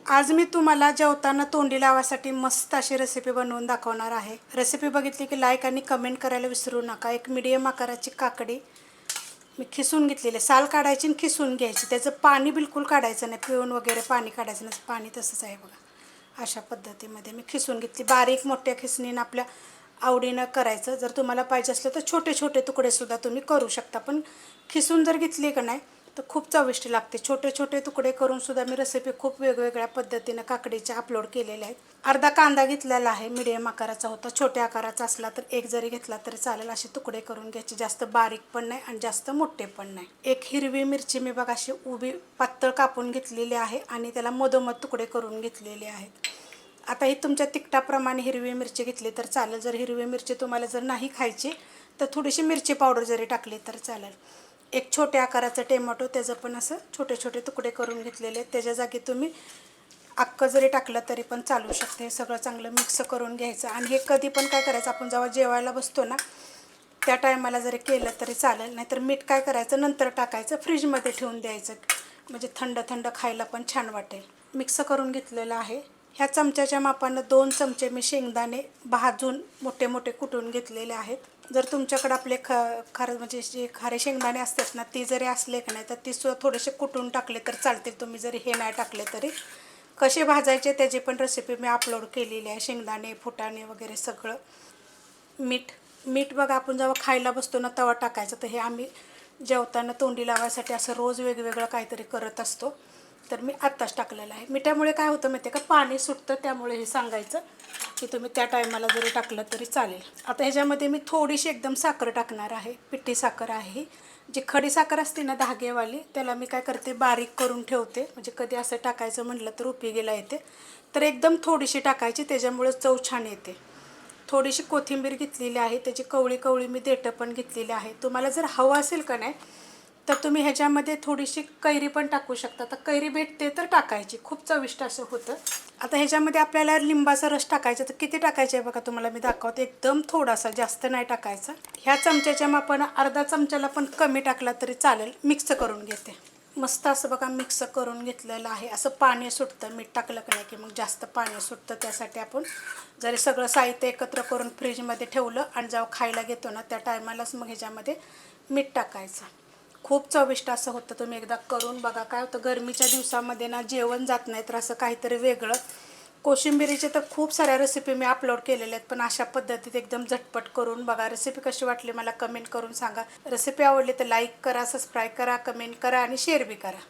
आज मी तुम्हाला जेवताना तोंडी लावासाठी मस्त अशी रेसिपी बनवून दाखवणार आहे। रेसिपी बघितली की लाईक आणि कमेंट करायला विसरू नका। एक मीडियम आकाराची काकडी मी खिसून घेतलेली, साल काढायची आणि खिसून घ्यायची। त्याचं पाणी बिलकुल काढायचं नाही, पिळून वगैरे पाणी काढायचं नाही, पाणी तसंच आहे बघा। अशा पद्धतीमध्ये मी खिसून घेतली, बारीक मोठ्या खिसणीने आपल्या आवडीनं करायचं। जर तुम्हाला पाहिजे असलं तर छोटे छोटे तुकडे सुद्धा तुम्ही करू शकता, पण खिसून जर घेतली का नाही तर खूप चविष्ट लागते। छोटे छोटे तुकडे करून सुद्धा मी रेसिपी खूप वेगवेगळ्या पद्धतीने काकडीच्या अपलोड केलेल्या आहेत। अर्धा कांदा घेतलेला आहे, मीडियम आकाराचा होता। छोट्या आकाराचा असला तर एक जरी घेतला तरी चालेल। असे तुकडे करून घ्यायचे, जास्त बारीक पण नाही आणि जास्त मोठे पण नाही। एक हिरवी मिरची मी बघा अशी उभी पातळ कापून घेतलेली आहे आणि त्याला मधोमध तुकडे करून घेतलेले आहेत। आता ही तुमच्या तिखटाप्रमाणे हिरवी मिरची घेतली तर चालेल। जर हिरवी मिरची तुम्हाला जर नाही खायची तर थोडीशी मिरची पावडर जरी टाकली तर चालेल। एक छोट्या आकाराचं टोमॅटो, त्याचं पण असं छोटे छोटे तुकडे करून घेतलेले आहेत। त्याच्या जागी तुम्ही अख्खं जरी टाकलं तरी पण चालू शकते। हे सगळं चांगलं मिक्स करून घ्यायचं आणि हे कधी पण काय करायचं, आपण जेव्हा जेवायला बसतो ना त्या टायमाला जरी केलं तरी चालेल। नाहीतर मीठ काय करायचं नंतर टाकायचं, फ्रीजमध्ये ठेवून द्यायचं, म्हणजे थंड थंड खायला पण छान वाटेल। मिक्स करून घेतलेलं आहे। ह्या चमच्याच्या मापानं 2 चमचे मी शेंगदाणे भाजून मोठे मोठे कुटून घेतलेले आहेत। जर तुमच्याकडे आपले म्हणजे जे खारे शेंगदाणे असतात ना, ती जरी असले का नाही तर ती सुद्धा थोडेसे कुटून टाकले तर चालतील, तुम्ही जरी हे नाही टाकले तरी। कसे भाजायचे त्याची पण रेसिपी मी अपलोड केलेली आहे, शेंगदाणे फुटाणे वगैरे सगळं। मीठ बघा, आपण जेव्हा खायला बसतो ना तेव्हा टाकायचं। तर हे आम्ही जेवताना तोंडी लावायसाठी असं रोज वेगवेगळं काहीतरी करत असतो, तर मी आत्ताच टाकलेलं आहे। मिठामुळे काय होतं माहिती आहे का, पाणी सुटतं, त्यामुळे हे सांगायचं की तुम्ही त्या टायमाला जरी टाकलं तरी चालेल। आता ह्याच्यामध्ये मी थोडीशी एकदम साखर टाकणार आहे, पिठी साखर आहे। जी खडी साखर असते ना धागेवाली, त्याला मी काय करते बारीक करून ठेवते, म्हणजे कधी असं टाकायचं म्हटलं तर उपयोगीला येते। तर एकदम थोडीशी टाकायची, त्याच्यामुळे चव छान येते। थोडीशी कोथिंबीर घेतलेली आहे, त्याची कवळी कवळी मी देठं पण घेतलेली आहे। तुम्हाला जर हवं असेल का नाही तर तुम्ही ह्याच्यामध्ये थोडीशी कैरी पण टाकू शकता। तर कैरी भेटते तर टाकायची, खूप चविष्ट असं होतं। आता ह्याच्यामध्ये आपल्याला लिंबाचा रस टाकायचा, तर किती टाकायचे आहे बघा, तुम्हाला मी दाखवते। एकदम थोडासा, जास्त नाही टाकायचा। ह्या चमच्याच्या मापानं अर्धा चमच्याला पण कमी टाकला तरी चालेल। मिक्स करून घेते मस्त असं बघा, मिक्स करून घेतलेलं आहे। असं पाणी सुटतं, मीठ टाकलं का नाही की मग जास्त पाणी सुटतं। त्यासाठी आपण जरी सगळं साहित्य एकत्र करून फ्रीजमध्ये ठेवलं आणि जेव्हा खायला घेतो ना त्या टायमालाच मग ह्याच्यामध्ये मीठ टाकायचं। खूप चविष्ट असं होतं, तुम्ही एकदा करून बघा। काय होतं, गरमीच्या दिवसामध्ये ना जेवण जात नाही, तर असं काहीतरी वेगळं। कोशिंबिरीचे तर खूप साऱ्या रेसिपी मी अपलोड केलेल्या आहेत, पण अशा पद्धतीत एकदम झटपट करून बघा। रेसिपी कशी वाटली मला कमेंट करून सांगा। रेसिपी आवडली तर लाईक करा, सबस्क्राईब करा, कमेंट करा आणि शेअर बी करा।